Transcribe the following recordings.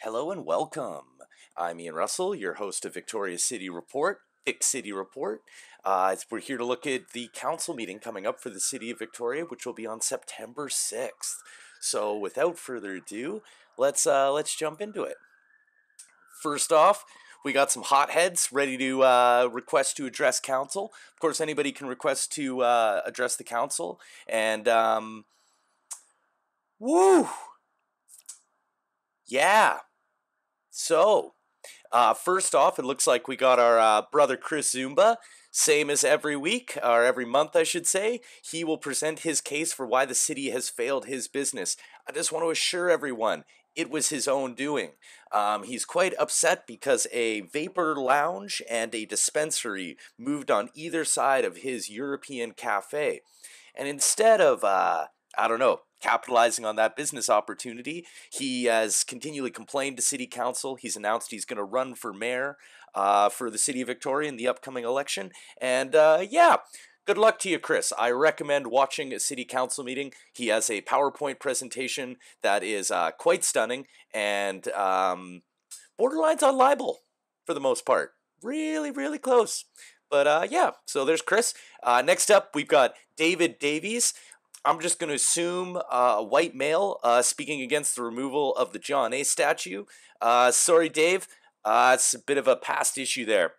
Hello and welcome. I'm Ian Russell, your host of Victoria's City Report, Vic City Report. We're here to look at the council meeting coming up for the City of Victoria, which will be on September 6th. So without further ado, let's jump into it. First off, we got some hotheads ready to request to address council. Of course, anybody can request to address the council, and woo, yeah. So, first off, it looks like we got our brother Chris Zumba. Same as every week, or every month, I should say. He will present his case for why the city has failed his business. I just want to assure everyone, it was his own doing. He's quite upset because a vapor lounge and a dispensary moved on either side of his European cafe. And instead of, I don't know, capitalizing on that business opportunity, he has continually complained to city council. He's announced he's going to run for mayor for the city of Victoria in the upcoming election. And yeah, good luck to you, Chris. I recommend watching a city council meeting. He has a PowerPoint presentation that is quite stunning and borderlines on libel for the most part. Really, really close. But yeah, so there's Chris. Next up, we've got David Davies. I'm just going to assume a white male speaking against the removal of the John A. statue. Sorry, Dave. It's a bit of a past issue there.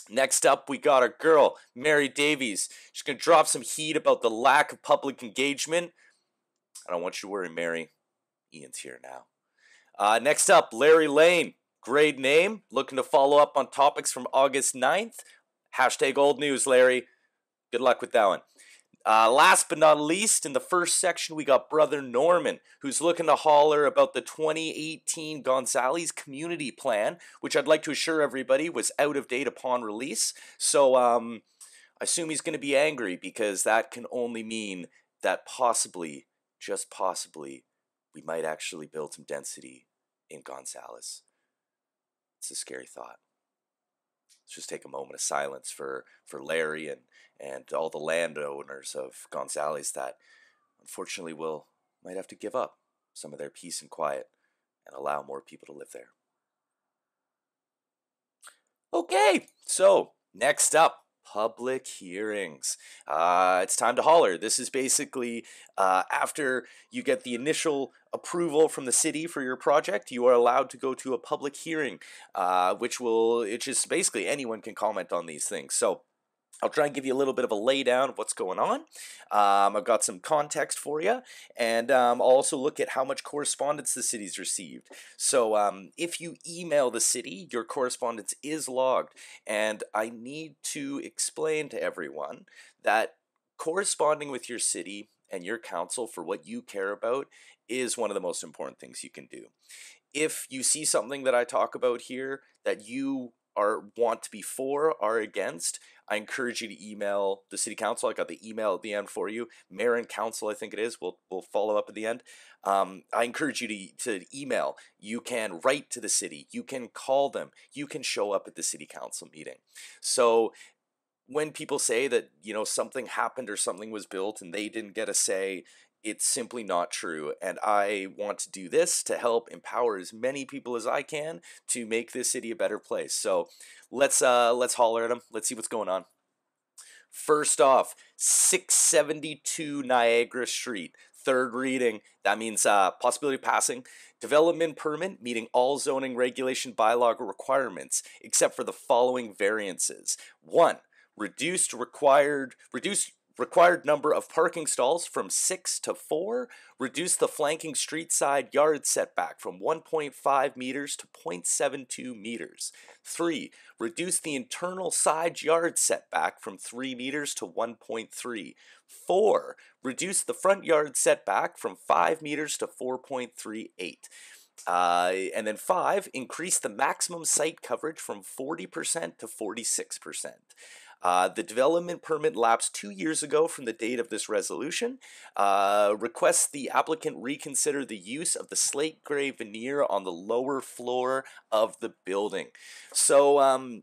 Next up, we got a girl, Mary Davies. She's going to drop some heat about the lack of public engagement. I don't want you to worry, Mary. Ian's here now. Next up, Larry Lane. Great name. Looking to follow up on topics from August 9th. Hashtag old news, Larry. Good luck with that one. Last but not least, in the first section, we got Brother Norman, who's looking to holler about the 2018 Gonzales Community Plan, which I'd like to assure everybody was out of date upon release. So I assume he's going to be angry because that can only mean that possibly, just possibly, we might actually build some density in Gonzales. It's a scary thought. Let's just take a moment of silence for Larry and all the landowners of Gonzales that unfortunately might have to give up some of their peace and quiet and allow more people to live there. Okay, so next up, public hearings. It's time to holler. This is basically after you get the initial approval from the city for your project, you are allowed to go to a public hearing, it's just basically anyone can comment on these things. So I'll try and give you a little bit of a laydown of what's going on. I've got some context for you, and I'll also look at how much correspondence the city's received. So if you email the city, your correspondence is logged, and I need to explain to everyone that corresponding with your city and your council for what you care about is one of the most important things you can do. If you see something that I talk about here that you want to be for or against, I encourage you to email the city council. I got the email at the end for you. Mayor and council, I think it is. We'll follow up at the end. I encourage you to email. You can write to the city. You can call them. You can show up at the city council meeting. So when people say that, something happened or something was built and they didn't get a say, it's simply not true. And I want to do this to help empower as many people as I can to make this city a better place. So let's holler at them. Let's see what's going on. First off, 672 Niagara Street. Third reading. That means possibility of passing. Development permit meeting all zoning regulation bylaw requirements except for the following variances. 1. Reduced required number of parking stalls from 6 to 4, reduce the flanking street side yard setback from 1.5 meters to 0.72 meters. 3, reduce the internal side yard setback from 3 meters to 1.3. 4, reduce the front yard setback from 5 meters to 4.38. And then 5, increase the maximum site coverage from 40% to 46%. The development permit lapsed 2 years ago from the date of this resolution. Requests the applicant reconsider the use of the slate gray veneer on the lower floor of the building. So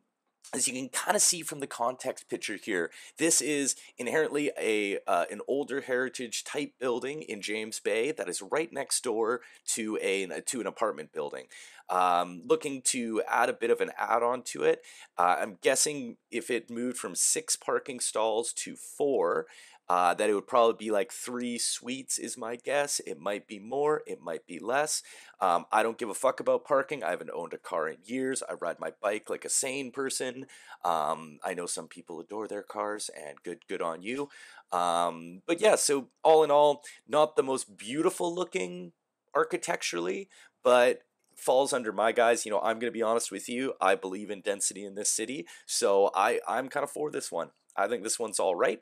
as you can kind of see from the context picture here, this is inherently an older heritage type building in James Bay that is right next door to an apartment building. Looking to add a bit of an add-on to it. I'm guessing if it moved from 6 parking stalls to 4, that it would probably be like 3 suites is my guess. It might be more, it might be less. I don't give a fuck about parking. I haven't owned a car in years. I ride my bike like a sane person. I know some people adore their cars, and good on you. But yeah, so all in all, not the most beautiful looking architecturally, but falls under my guys. I'm going to be honest with you. I believe in density in this city, so I'm kind of for this one. I think this one's all right.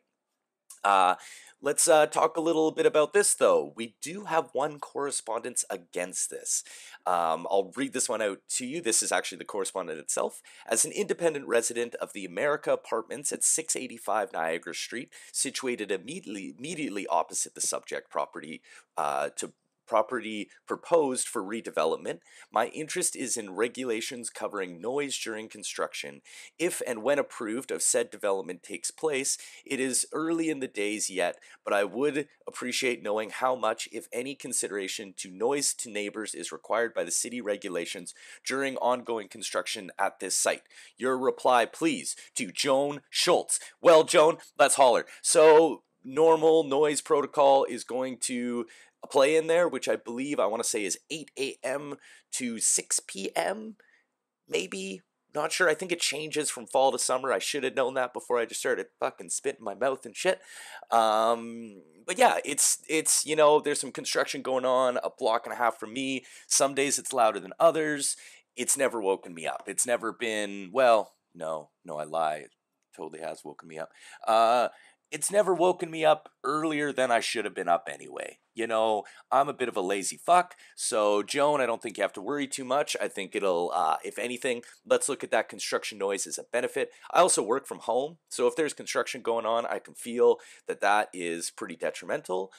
Uh, let's talk a little bit about this, though. We do have one correspondence against this. I'll read this one out to you. This is actually the correspondent itself. As an independent resident of the America Apartments at 685 Niagara Street, situated immediately opposite the subject property to property proposed for redevelopment, my interest is in regulations covering noise during construction. If and when approved of said development takes place, it is early in the days yet, but I would appreciate knowing how much, if any, consideration to noise to neighbors is required by the city regulations during ongoing construction at this site. Your reply, please, to Joan Schultz. Well, Joan, let's holler. So, normal noise protocol is going to play in there, which I believe I want to say is 8 a.m. to 6 p.m. Maybe. Not sure. I think it changes from fall to summer. I should have known that before I just started fucking spitting my mouth and shit. But yeah, it's there's some construction going on a block and a half from me. Some days it's louder than others. It's never woken me up. It's never been, well, no, I lie. It totally has woken me up. It's never woken me up earlier than I should have been up anyway. I'm a bit of a lazy fuck, so Joan, I don't think you have to worry too much. I think it'll, if anything, let's look at that construction noise as a benefit. I also work from home, so if there's construction going on, I can feel that is pretty detrimental,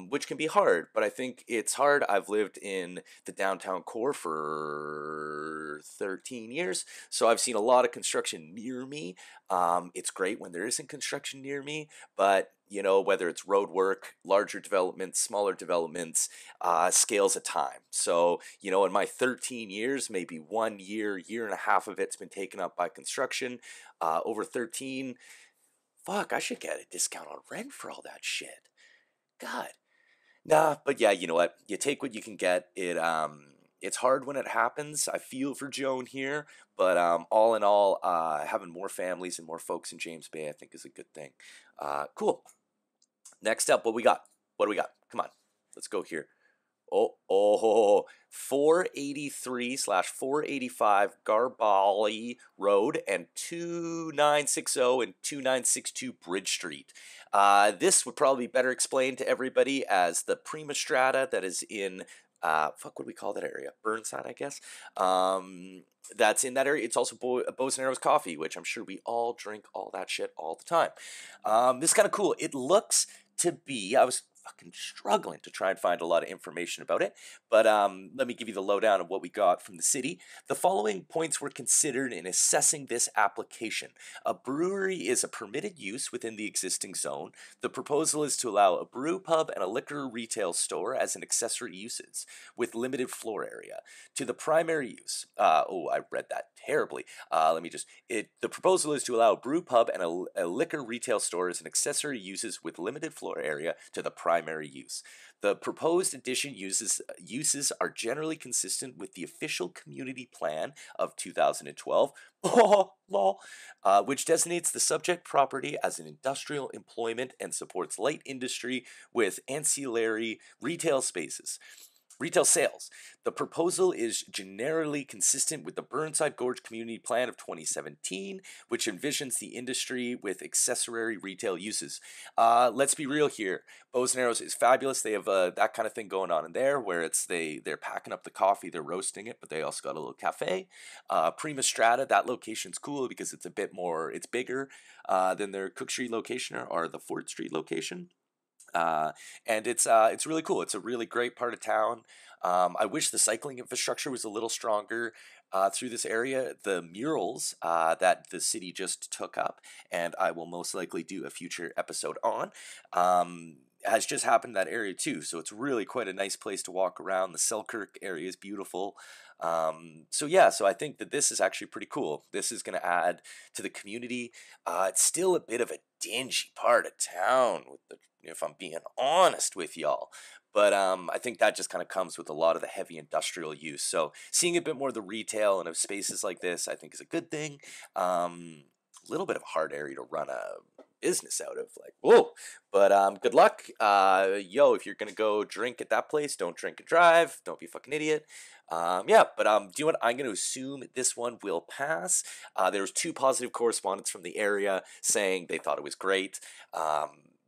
which can be hard, but I think it's hard. I've lived in the downtown core for 13 years, so I've seen a lot of construction near me. It's great when there isn't construction near me, but whether it's road work, larger developments, smaller developments, scales of time. So, in my 13 years, maybe 1 year and a half of it's been taken up by construction. Over 13, fuck, I should get a discount on rent for all that shit. God. Nah, but yeah, you know what? You take what you can get. It's hard when it happens. I feel for Joan here, but all in all, having more families and more folks in James Bay, I think, is a good thing. Cool. Next up, what we got? What do we got? Come on, let's go here. 483/485 Garbally Road and 2960 and 2962 Bridge Street. This would probably be better explained to everybody as the Prima Strata that is in, what do we call that area? Burnside, I guess. That's in that area. It's also Bows and Arrows Coffee, which I'm sure we all drink all that shit all the time. This is kind of cool. It looks to be, I was fucking struggling to try and find a lot of information about it, but let me give you the lowdown of what we got from the city. The following points were considered in assessing this application. A brewery is a permitted use within the existing zone. The proposal is to allow a brew pub and a liquor retail store as an accessory uses with limited floor area. To the primary use, I read that terribly. The proposal is to allow a brew pub and a liquor retail store as an accessory uses with limited floor area to the primary use. The proposed addition uses are generally consistent with the official community plan of 2012, which designates the subject property as an industrial employment and supports light industry with ancillary retail spaces. Retail sales. The proposal is generally consistent with the Burnside Gorge Community Plan of 2017, which envisions the industry with accessory retail uses. Let's be real here. Bows and Arrows is fabulous. They have that kind of thing going on in there, where they're packing up the coffee, they're roasting it, but they also got a little cafe. Prima Strata, that location's cool because it's bigger than their Cook Street location or the Fort Street location. Uh, and it's really cool. It's a really great part of town. I wish the cycling infrastructure was a little stronger through this area. The murals that the city just took up, and I will most likely do a future episode on, has just happened in that area too. So it's really quite a nice place to walk around. The Selkirk area is beautiful. So yeah, so I think that this is actually pretty cool. This is going to add to the community. It's still a bit of a dingy part of town, with the, if I'm being honest with y'all. But I think that just kind of comes with a lot of the heavy industrial use. So seeing a bit more of the retail and of spaces like this, I think is a good thing. A little bit of a hard area to run a business out of, like, whoa. But good luck. Yo, if you're gonna go drink at that place, don't drink and drive. Don't be a fucking idiot. Yeah, but do you know what? I'm going to assume this one will pass. There was 2 positive correspondents from the area saying they thought it was great.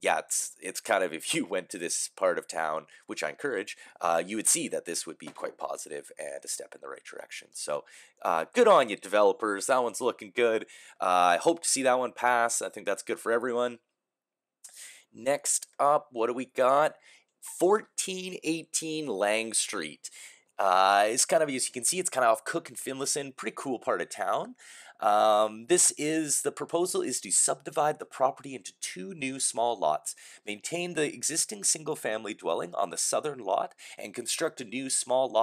Yeah, it's kind of, if you went to this part of town, which I encourage, you would see that this would be quite positive and a step in the right direction. So good on you, developers. That one's looking good. I hope to see that one pass. I think that's good for everyone. Next up, what do we got? 1418 Lang Street. It's kind of, as you can see, it's kind of off Cook and Finlayson, pretty cool part of town. The proposal is to subdivide the property into 2 new small lots, maintain the existing single-family dwelling on the southern lot, and construct a new small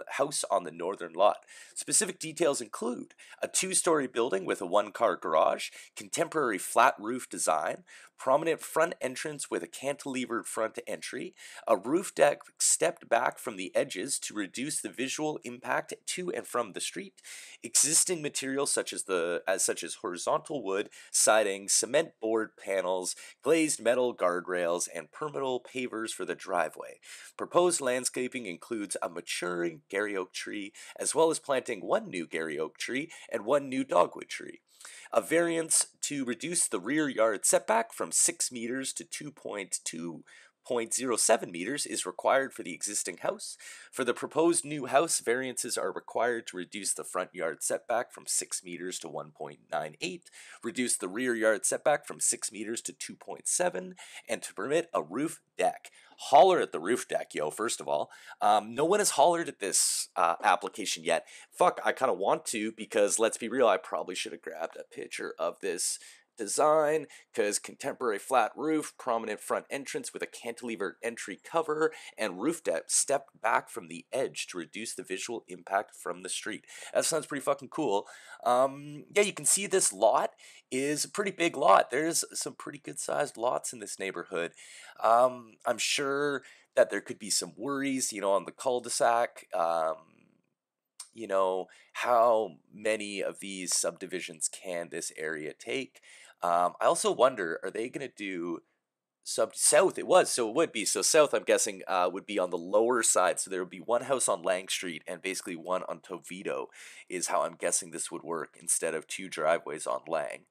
house on the northern lot. Specific details include a 2-story building with a 1-car garage, contemporary flat roof design, prominent front entrance with a cantilevered front entry, a roof deck stepped back from the edges to reduce the visual impact to and from the street, existing materials such as horizontal wood, siding, cement board panels, glazed metal guardrails, and permeable pavers for the driveway. Proposed landscaping includes a maturing Gary oak tree, as well as planting 1 new Gary oak tree and 1 new dogwood tree. A variance to reduce the rear yard setback from 6 meters to 2.07 meters is required for the existing house. For the proposed new house, variances are required to reduce the front yard setback from 6 meters to 1.98, reduce the rear yard setback from 6 meters to 2.7, and to permit a roof deck. Holler at the roof deck, yo, first of all. No one has hollered at this application yet. Fuck, I kind of want to, because let's be real, I probably should have grabbed a picture of this design, because contemporary flat roof, prominent front entrance with a cantilevered entry cover, and roof deck stepped back from the edge to reduce the visual impact from the street. That sounds pretty fucking cool. Yeah, you can see this lot is a pretty big lot. There's some pretty good sized lots in this neighborhood. I'm sure that there could be some worries, on the cul-de-sac. How many of these subdivisions can this area take? I also wonder, are they going to do south? So it would be. So south, I'm guessing, would be on the lower side. So there would be 1 house on Lang Street and basically 1 on Tovito, is how I'm guessing this would work, instead of 2 driveways on Lang.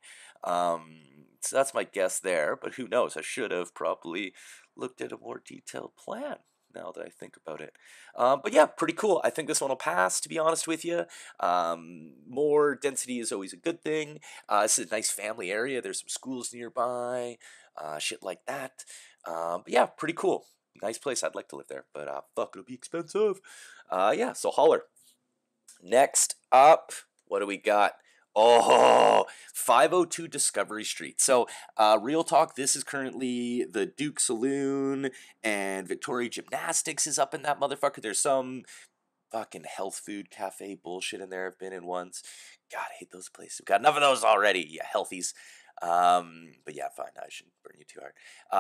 So that's my guess there, but who knows? I should have probably looked at a more detailed plan, now that I think about it. But yeah, pretty cool. I think this one will pass, to be honest with you. More density is always a good thing. This is a nice family area. There's some schools nearby, shit like that. But yeah, pretty cool. Nice place. I'd like to live there, but fuck, it'll be expensive. Yeah, so holler. Next up, what do we got? Oh, 502 Discovery Street. So, real talk, this is currently the Duke Saloon, and Victoria Gymnastics is up in that motherfucker. There's some fucking health food cafe bullshit in there. I've been in once. God, I hate those places. We've got enough of those already, yeah, healthies. But yeah, fine, I shouldn't burn you too hard.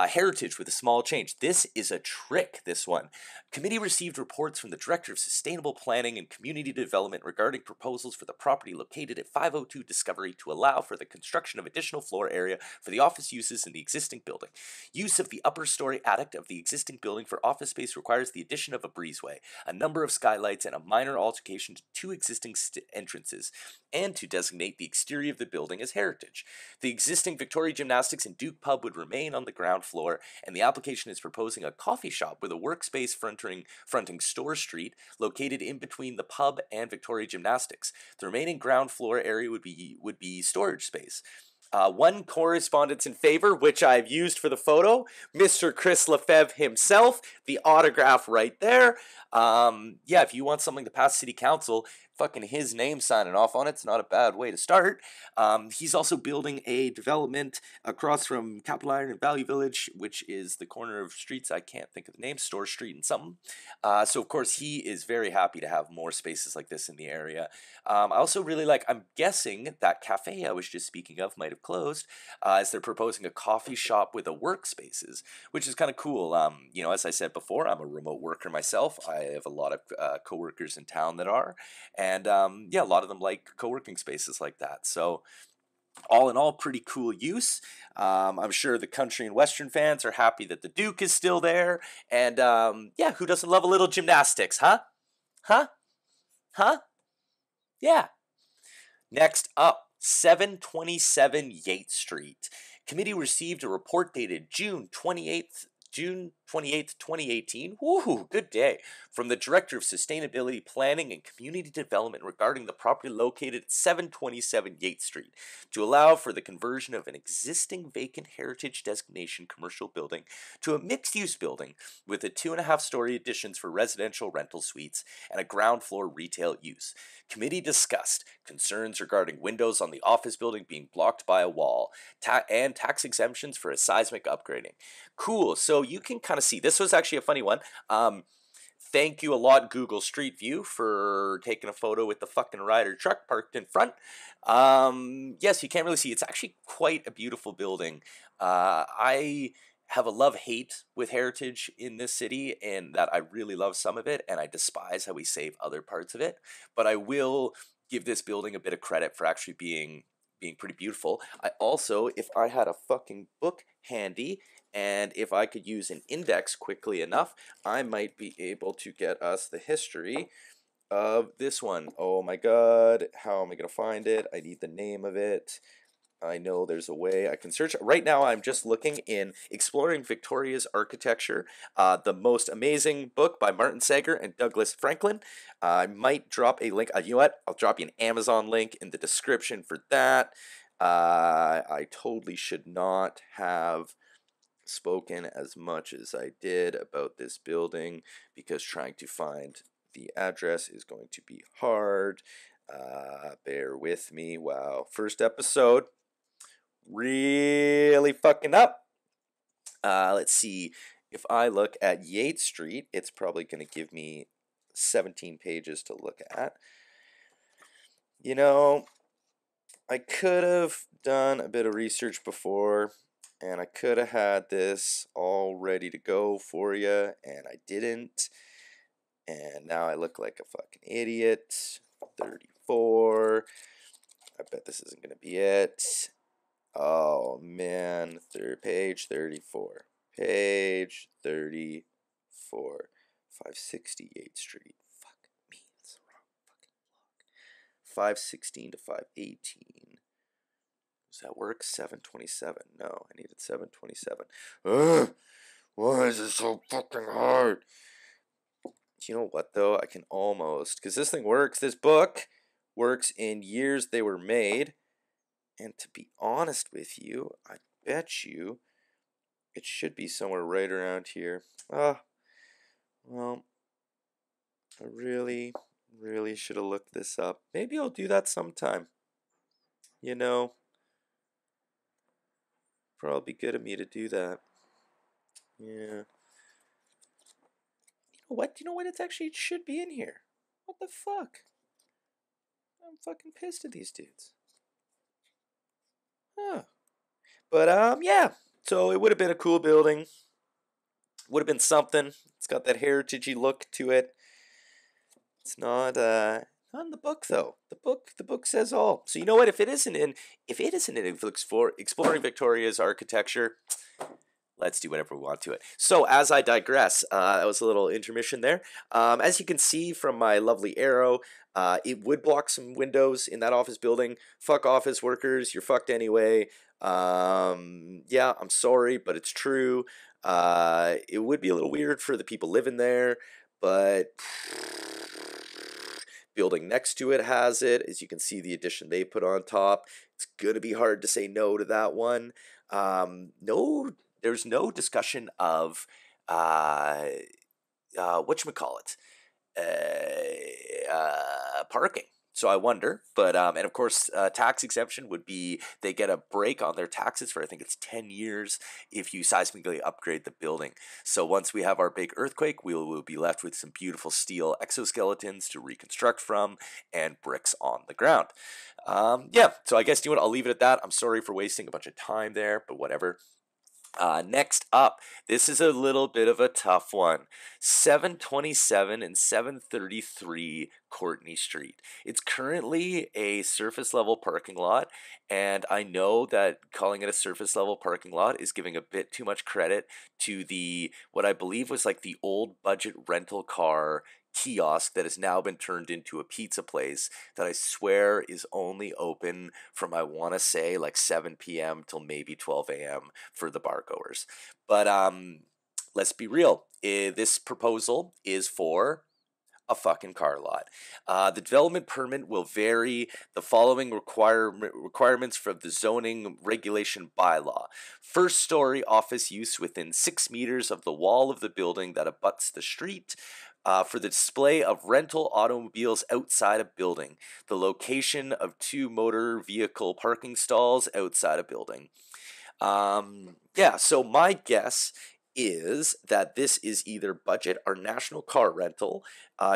Heritage with a small change. This is a trick, this one. Committee received reports from the Director of Sustainable Planning and Community Development regarding proposals for the property located at 502 Discovery to allow for the construction of additional floor area for the office uses in the existing building. Use of the upper story attic of the existing building for office space requires the addition of a breezeway, a number of skylights, and a minor altercation to 2 existing entrances, and to designate the exterior of the building as heritage. The existing Victoria Gymnastics and Duke Pub would remain on the ground floor, and the application is proposing a coffee shop with a workspace fronting Store Street, located in between the pub and Victoria Gymnastics. The remaining ground floor area would be storage space. One correspondence in favor, which I've used for the photo, Mr. Chris Lefebvre himself, the autograph right there. Yeah, if you want something to pass city council, fucking his name signing off on it's not a bad way to start. He's also building a development across from Capital Iron and Value Village, which is the corner of streets, I can't think of the name, Store Street and something. So of course he is very happy to have more spaces like this in the area. I also really like, I'm guessing that cafe I was just speaking of might have closed, as they're proposing a coffee shop with a workspaces, which is kind of cool. As I said before, I'm a remote worker myself. I have a lot of coworkers in town that are, and yeah, a lot of them like co-working spaces like that. So all in all, pretty cool use. I'm sure the country and western fans are happy that the Duke is still there, and yeah, who doesn't love a little gymnastics, huh? Huh? Huh? Yeah. Next up, 727 Yates Street. Committee received a report dated June 28th, 2018. Woohoo, good day. From the Director of Sustainability Planning and Community Development regarding the property located at 727 Yates Street to allow for the conversion of an existing vacant heritage designation commercial building to a mixed-use building with a 2.5-story additions for residential rental suites and a ground floor retail use. Committee discussed concerns regarding windows on the office building being blocked by a wall and tax exemptions for a seismic upgrading. Cool. So you can kind of see, this was actually a funny one. Thank you a lot, Google Street View, for taking a photo with the fucking Ryder truck parked in front. Yes, you can't really see. It's actually quite a beautiful building. I have a love-hate with heritage in this city, in that I really love some of it, and I despise how we save other parts of it. But I will give this building a bit of credit for actually being pretty beautiful. I also, if I had a fucking book handy, and if I could use an index quickly enough, I might be able to get us the history of this one. Oh my god, how am I going to find it? I need the name of it. I know there's a way I can search. Right now, I'm just looking in Exploring Victoria's Architecture, the most amazing book by Martin Sager and Douglas Franklin. I might drop a link. You know what? I'll drop you an Amazon link in the description for that. I totally should not have spoken as much as I did about this building, because trying to find the address is going to be hard. Bear with me. Wow. First episode. Really fucking up. Let's see. If I look at Yates Street, it's probably going to give me 17 pages to look at. You know, I could have done a bit of research before, and I could have had this all ready to go for you, and I didn't. And now I look like a fucking idiot. 34. I bet this isn't going to be it. Oh man, page 34. Page 34. 568th Street. Fuck me, that's the wrong fucking block. 516 to 518. Does that work? 727. No, I needed 727. Ugh! Why is it so fucking hard? You know what though? I can almost, because this thing works. This book works in years they were made. And to be honest with you, I bet you it should be somewhere right around here. Well, I really, really should have looked this up. Maybe I'll do that sometime. You know, probably good of me to do that. Yeah. You know what? It actually should be in here. What the fuck? I'm fucking pissed at these dudes. Huh. But yeah. So it would have been a cool building. Would have been something. It's got that heritagey look to it. It's not in the book though. The book says all. So you know what? If it isn't in Exploring Victoria's Architecture, let's do whatever we want to it. So as I digress, that was a little intermission there. As you can see from my lovely arrow, it would block some windows in that office building. Fuck office workers, you're fucked anyway. Yeah, I'm sorry, but it's true. It would be a little weird for the people living there, but building next to it has it. As you can see, the addition they put on top. It's going to be hard to say no to that one. No, there's no discussion of whatchamacallit, parking. So I wonder, but and of course, tax exemption would be they get a break on their taxes for I think it's 10 years if you seismically upgrade the building. So once we have our big earthquake, we will be left with some beautiful steel exoskeletons to reconstruct from and bricks on the ground. Yeah, so I guess you know what, I'll leave it at that. I'm sorry for wasting a bunch of time there, but whatever. Next up, this is a little bit of a tough one. 727 and 733 Courtney Street. It's currently a surface level parking lot, and I know that calling it a surface level parking lot is giving a bit too much credit to the what I believe was like the old budget rental car kiosk that has now been turned into a pizza place that I swear is only open from I want to say like 7 p.m. till maybe 12 a.m. for the bar goers. But let's be real. This proposal is for a fucking car lot. The development permit will vary the following requirements from the zoning regulation bylaw. First story office use within 6 meters of the wall of the building that abuts the street. For the display of rental automobiles outside a building. The location of 2 motor vehicle parking stalls outside a building. Yeah, so my guess is that this is either budget or national car rental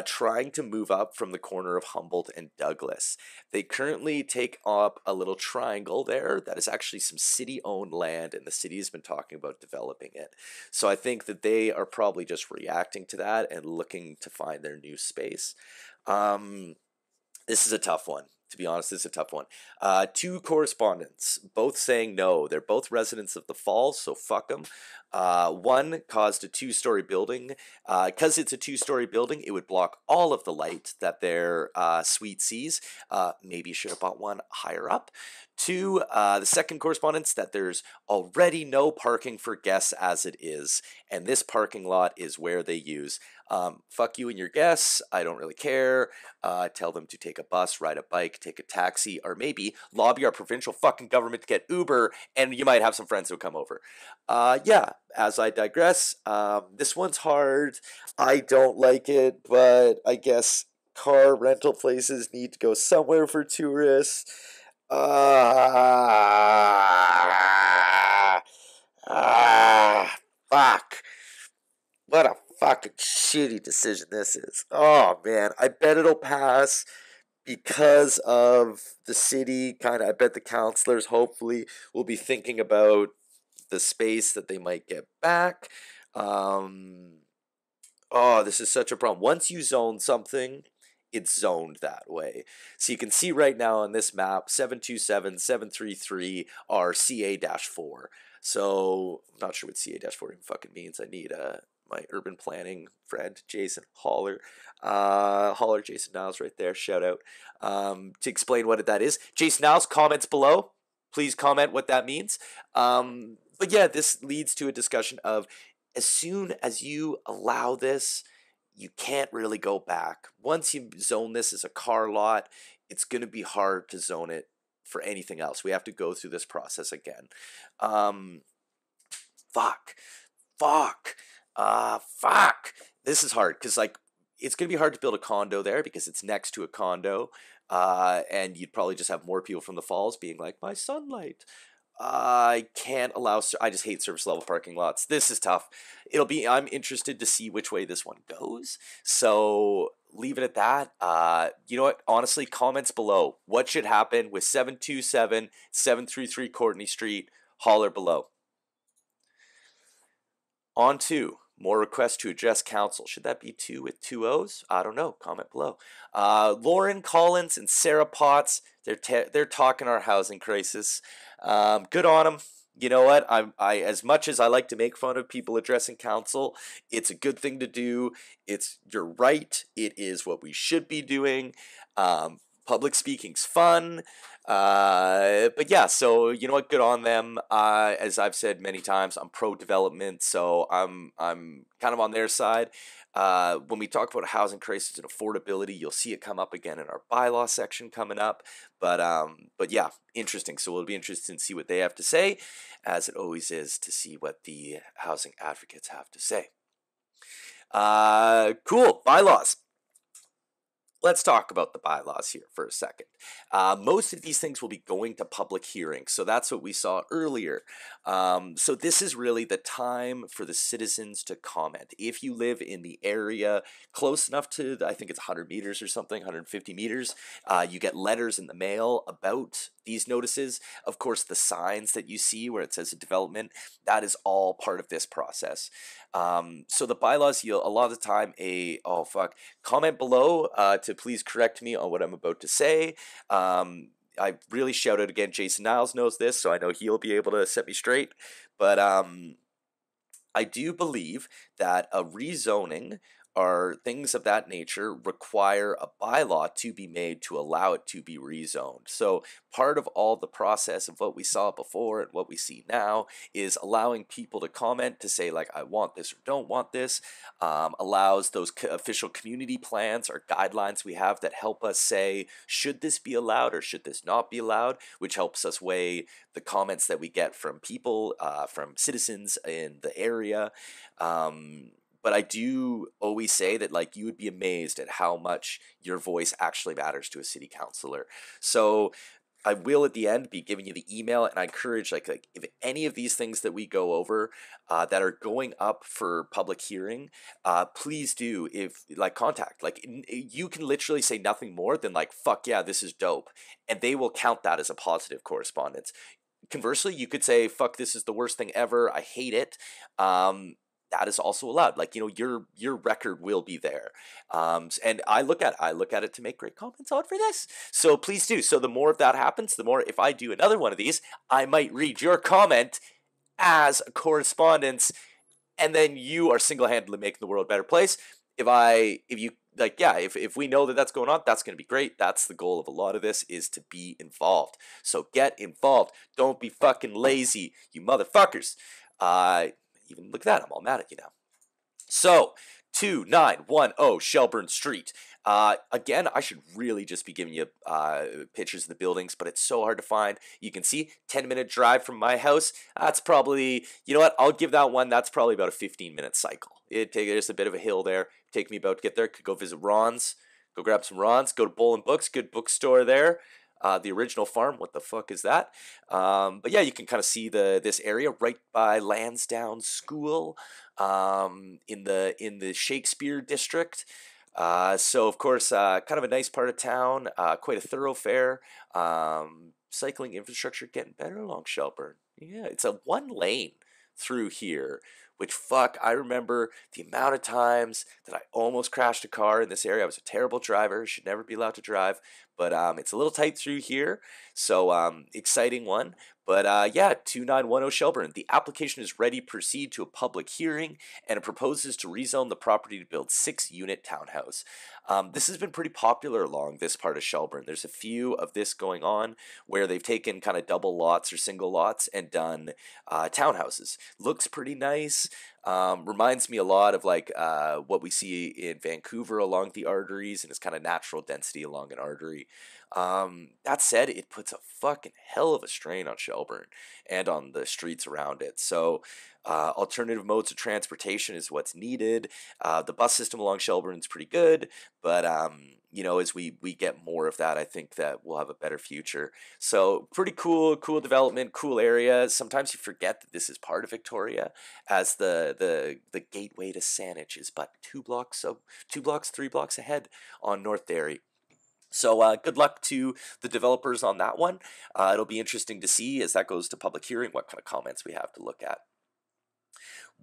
trying to move up from the corner of Humboldt and Douglas. They currently take up a little triangle there that is actually some city-owned land, and the city has been talking about developing it. So I think that they are probably just reacting to that and looking to find their new space. This is a tough one. To be honest, this is a tough one. 2 correspondents, both saying no. They're both residents of the Falls, so fuck them. One caused a 2-story building. Because it's a 2-story building, it would block all of the light that their suite sees. Maybe you should have bought one higher up. 2, the second correspondence that there's already no parking for guests as it is, and this parking lot is where they use. Fuck you and your guests. I don't really care. Tell them to take a bus, ride a bike, take a taxi, or maybe lobby our provincial fucking government to get Uber, and you might have some friends who come over. Yeah, as I digress, this one's hard. I don't like it, but I guess car rental places need to go somewhere for tourists. Fuck. What a fucking shitty decision this is. Oh, man. I bet it'll pass because of the city. I bet the councillors hopefully will be thinking about the space that they might get back. This is such a problem. Once you zone something, it's zoned that way. So you can see right now on this map, 727, 733 are CA-4. So I'm not sure what CA-4 even fucking means. I need my urban planning friend, Jason Holler. Holler Jason Niles right there. Shout out. To explain what that is. Jason Niles, comments below. Please comment what that means. But yeah, this leads to a discussion of as soon as you allow this, you can't really go back. Once you zone this as a car lot, it's going to be hard to zone it for anything else. We have to go through this process again. Fuck. This is hard because it's going to be hard to build a condo there because it's next to a condo. And you'd probably just have more people from the Falls being like, my sunlight. I can't allow. I just hate surface level parking lots. This is tough. I'm interested to see which way this one goes. So leave it at that. You know what? Honestly, comments below. What should happen with 727, 733 Courtney Street? Holler below. On to more requests to address council. Should that be 2 with 2 O's? I don't know. Comment below. Lauren Collins and Sarah Potts. They're talking our housing crisis. Good on them. You know what? I as much as I like to make fun of people addressing council, it's a good thing to do. You're right. It is what we should be doing. Public speaking's fun. But yeah, so you know what? Good on them. As I've said many times, I'm pro development, so I'm kind of on their side. When we talk about housing crisis and affordability, you'll see it come up again in our bylaw section coming up. But yeah, interesting. So it'll be interesting to see what they have to say, as it always is to see what the housing advocates have to say. Cool. Bylaws. Let's talk about the bylaws here for a second. Most of these things will be going to public hearings, so that's what we saw earlier. So this is really the time for the citizens to comment. If you live in the area close enough to, I think it's 100 meters or something, 150 meters, you get letters in the mail about these notices. Of course, the signs that you see where it says development, that is all part of this process. So the bylaws, a lot of the time, comment below to please correct me on what I'm about to say. I really shout out again, Jason Niles knows this, so I know he'll be able to set me straight. But I do believe that a rezoning or things of that nature require a bylaw to be made to allow it to be rezoned. So part of all the process of what we saw before and what we see now is allowing people to comment to say, like, I want this or don't want this. Allows those official community plans or guidelines we have that help us say, should this be allowed or should this not be allowed, which helps us weigh the comments that we get from people, from citizens in the area. But I do always say that, like, you would be amazed at how much your voice actually matters to a city councilor. So I will at the end be giving you the email, and I encourage like if any of these things that we go over that are going up for public hearing, please do, if like, contact, like, you can literally say nothing more than like, fuck yeah, this is dope, and they will count that as a positive correspondence. Conversely, you could say, fuck, this is the worst thing ever, I hate it. That is also allowed. Like, your record will be there. And I look at it to make great comments on for this. So please do. So the more of that happens, the more, if I do another one of these, I might read your comment as a correspondence, and then you are single-handedly making the world a better place. If we know that that's going on, that's going to be great. That's the goal of a lot of this, is to be involved. So get involved. Don't be fucking lazy, you motherfuckers. Even look at that, I'm all mad at you now. So, 2910 Shelburne Street. Again, I should really just be giving you pictures of the buildings, but it's so hard to find. You can see 10-minute drive from my house. That's probably, you know what, I'll give that one. That's probably about a 15-minute cycle. There's a bit of a hill there. Take me about to get there. Could go visit Ron's. Go grab some Ron's. Go to Bowl and Books. Good bookstore there. The Original Farm, what the fuck is that? But yeah, you can kind of see this area right by Lansdowne School, in the Shakespeare district. So of course, kind of a nice part of town, quite a thoroughfare. Cycling infrastructure getting better along Shelburne. Yeah, it's a one lane through here, which, fuck, I remember the amount of times that I almost crashed a car in this area. I was a terrible driver, should never be allowed to drive, but it's a little tight through here, so exciting one. But yeah, 2910 Shelburne. The application is ready to proceed to a public hearing, and it proposes to rezone the property to build 6-unit townhouse. This has been pretty popular along this part of Shelburne. There's a few of this going on where they've taken kind of double lots or single lots and done townhouses. Looks pretty nice. Reminds me a lot of like what we see in Vancouver along the arteries, and it's kind of natural density along an artery. That said, it puts a fucking hell of a strain on Shelburne and on the streets around it. So alternative modes of transportation is what's needed. The bus system along Shelburne is pretty good, but as we get more of that, I think that we'll have a better future. So pretty cool development, cool area. Sometimes you forget that this is part of Victoria, as the gateway to Saanich is but 3 blocks ahead on North Derry. So good luck to the developers on that one. It'll be interesting to see, as that goes to public hearing, what kind of comments we have to look at.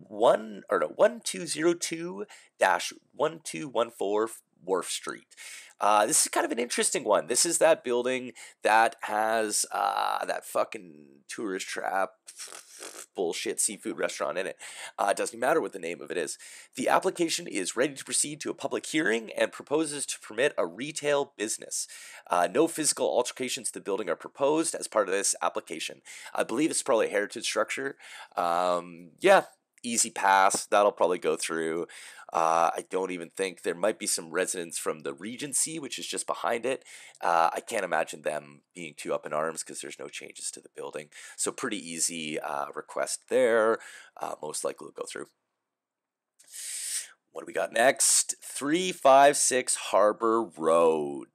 1202-1214 Wharf Street. This is kind of an interesting one. This is that building that has that fucking tourist trap bullshit seafood restaurant in it. It doesn't matter what the name of it is. The application is ready to proceed to a public hearing and proposes to permit a retail business. No physical alterations to the building are proposed as part of this application. I believe it's probably a heritage structure. Yeah, easy pass. That'll probably go through. I don't even think there might be some residents from the Regency, which is just behind it. I can't imagine them being too up in arms because there's no changes to the building. So pretty easy request there. Most likely will go through. What do we got next? 356 Harbor Road.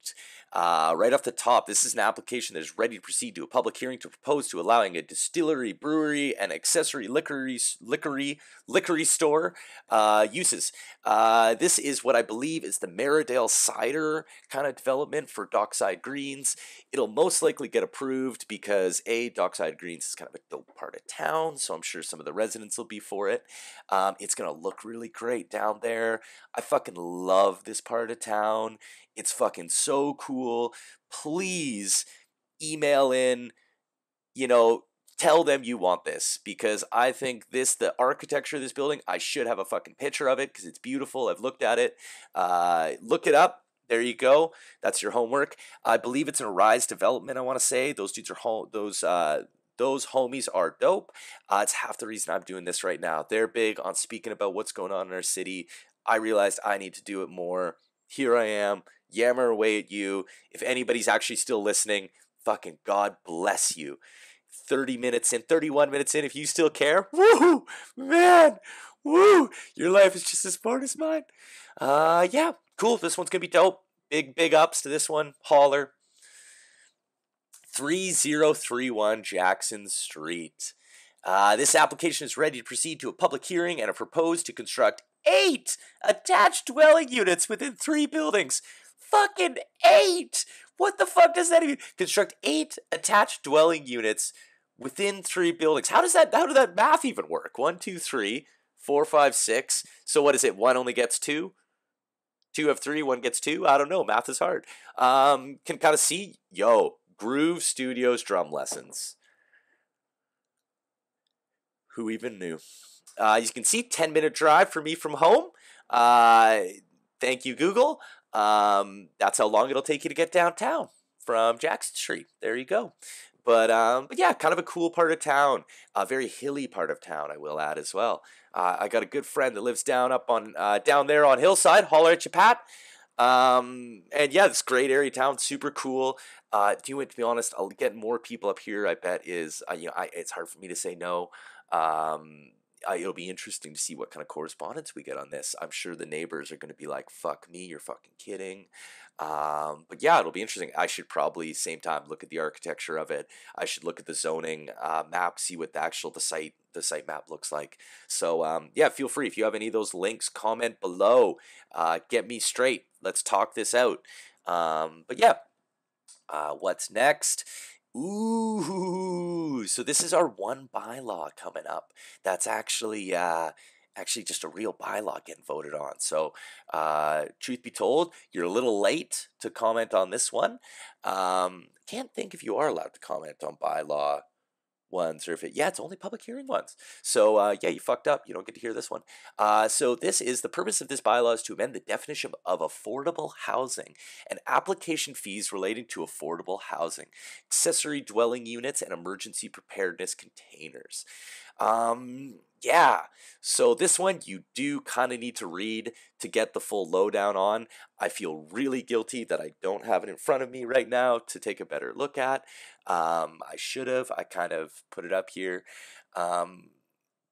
Right off the top, this is an application that is ready to proceed to a public hearing to propose to allowing a distillery, brewery, and accessory liquor store uses. This is what I believe is the Maridale Cider kind of development for Dockside Greens. It'll most likely get approved because Dockside Greens is kind of a dope part of town, so I'm sure some of the residents will be for it. It's gonna look really great down there. I fucking love this part of town. It's fucking so cool. Please email in, tell them you want this, because I think the architecture of this building, I should have a fucking picture of it because it's beautiful. I've looked at it. Look it up. There you go. That's your homework. I believe it's an Arise development, I want to say. Those dudes are those homies are dope. It's half the reason I'm doing this right now. They're big on speaking about what's going on in our city. I realized I need to do it more. Here I am, yammer away at you. If anybody's actually still listening, fucking God bless you. 30 minutes in, 31 minutes in, if you still care, woo, man, woo, your life is just as smart as mine. Yeah, cool. This one's gonna be dope. Big ups to this one. Holler. 3031 Jackson Street. This application is ready to proceed to a public hearing and are proposed to construct 8 attached dwelling units within 3 buildings. Fucking 8! What the fuck does that even? Construct 8 attached dwelling units within 3 buildings. How did that math even work? 1, 2, 3, 4, 5, 6. So what is it? 1 only gets 2? 2 have 3, 1 gets 2? I don't know. Math is hard. Can kind of see. Groove Studios drum lessons. Who even knew? You can see 10-minute drive for me from home. Thank you, Google. That's how long it'll take you to get downtown from Jackson Street. There you go. But yeah, kind of a cool part of town. A very hilly part of town, I will add as well. I got a good friend that lives down there on Hillside. Holler at you, Pat. And yeah, this great area town, super cool. To be honest, I'll get more people up here. I bet it's hard for me to say no. It'll be interesting to see what kind of correspondence we get on this. I'm sure the neighbors are going to be like, "Fuck me, you're fucking kidding." But yeah, it'll be interesting. I should probably same time look at the architecture of it. I should look at the zoning map, see what the site map looks like. So yeah, feel free if you have any of those links, comment below. Get me straight. Let's talk this out. But yeah, what's next? Ooh, so this is our one bylaw coming up. That's actually just a real bylaw getting voted on. So, truth be told, you're a little late to comment on this one. Can't think if you are allowed to comment on bylaw ones or it's only public hearing ones. So yeah, you fucked up. You don't get to hear this one. So the purpose of this bylaw is to amend the definition of affordable housing and application fees relating to affordable housing, accessory dwelling units, and emergency preparedness containers. Yeah, so this one you do kind of need to read to get the full lowdown on. I feel really guilty that I don't have it in front of me right now to take a better look at. I should have. I kind of put it up here.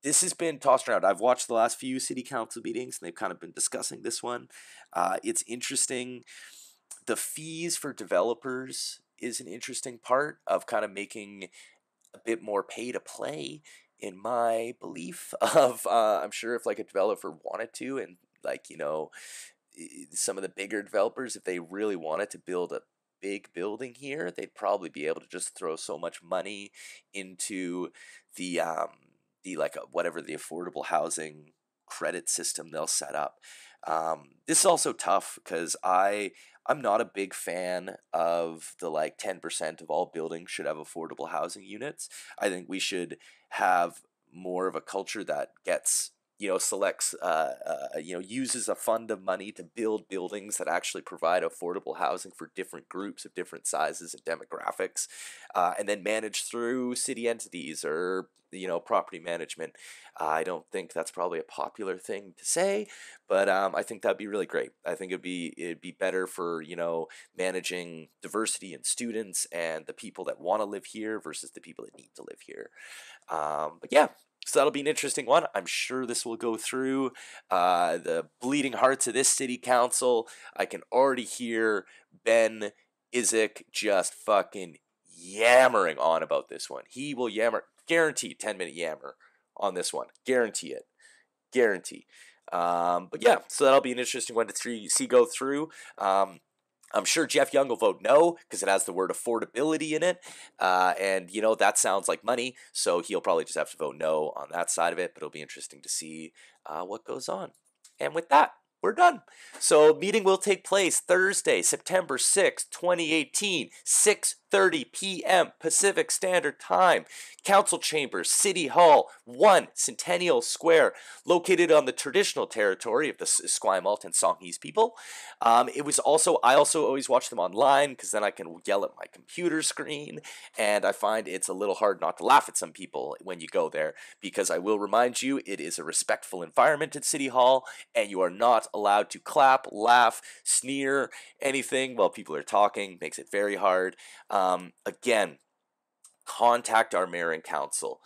This has been tossed around. I've watched the last few city council meetings, and they've kind of been discussing this one. It's interesting. The fees for developers is an interesting part of kind of making a bit more pay to play, in my belief of I'm sure if like a developer wanted to, and some of the bigger developers, if they really wanted to build a big building here, they'd probably be able to just throw so much money into the whatever the affordable housing credit system they'll set up. This is also tough because I'm not a big fan of the 10% of all buildings should have affordable housing units. I think we should have more of a culture that gets selects, uses a fund of money to build buildings that actually provide affordable housing for different groups of different sizes and demographics, and then managed through city entities or property management. I don't think that's probably a popular thing to say, but I think that'd be really great. I think it'd be better for managing diversity and students and the people that want to live here versus the people that need to live here. But yeah, so that'll be an interesting one. I'm sure this will go through the bleeding hearts of this city council. I can already hear Ben Isaac just fucking yammering on about this one. He will yammer, guaranteed 10-minute yammer on this one. Guarantee it. Guarantee. But yeah, so that'll be an interesting one to see go through. I'm sure Jeff Young will vote no because it has the word affordability in it. And that sounds like money. So he'll probably just have to vote no on that side of it. But it'll be interesting to see what goes on. And with that, we're done. So meeting will take place Thursday, September 6th, 2018, 6:30 p.m. Pacific Standard Time. Council Chambers, City Hall, 1 Centennial Square, located on the traditional territory of the Esquimalt and Songhees people. I also always watch them online because then I can yell at my computer screen, and I find it's a little hard not to laugh at some people when you go there, because I will remind you, it is a respectful environment at City Hall, and you are not allowed to clap, laugh, sneer, anything while people are talking. Makes it very hard. Again, contact our mayor and council.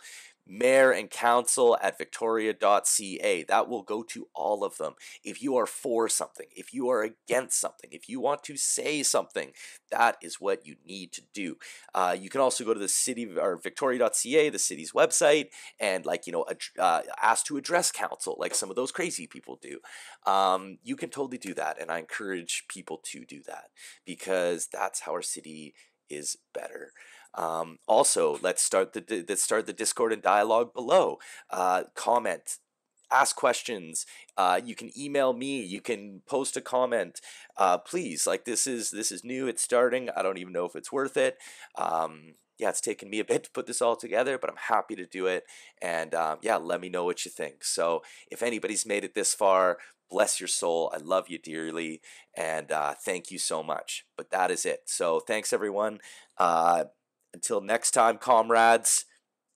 Mayor and council at victoria.ca. That will go to all of them. If you are for something, if you are against something, if you want to say something, that is what you need to do. You can also go to the city or victoria.ca, the city's website, and ask to address council, like some of those crazy people do. You can totally do that, and I encourage people to do that because that's how our city is better. Also, let's start the Discord and dialogue below. Comment, ask questions. You can email me. You can post a comment. Please, this is new. It's starting. I don't even know if it's worth it. It's taken me a bit to put this all together, but I'm happy to do it. And let me know what you think. So if anybody's made it this far, bless your soul. I love you dearly, and thank you so much. But that is it. So thanks, everyone. Until next time, comrades,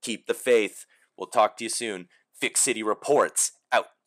keep the faith. We'll talk to you soon. Vic City reports out.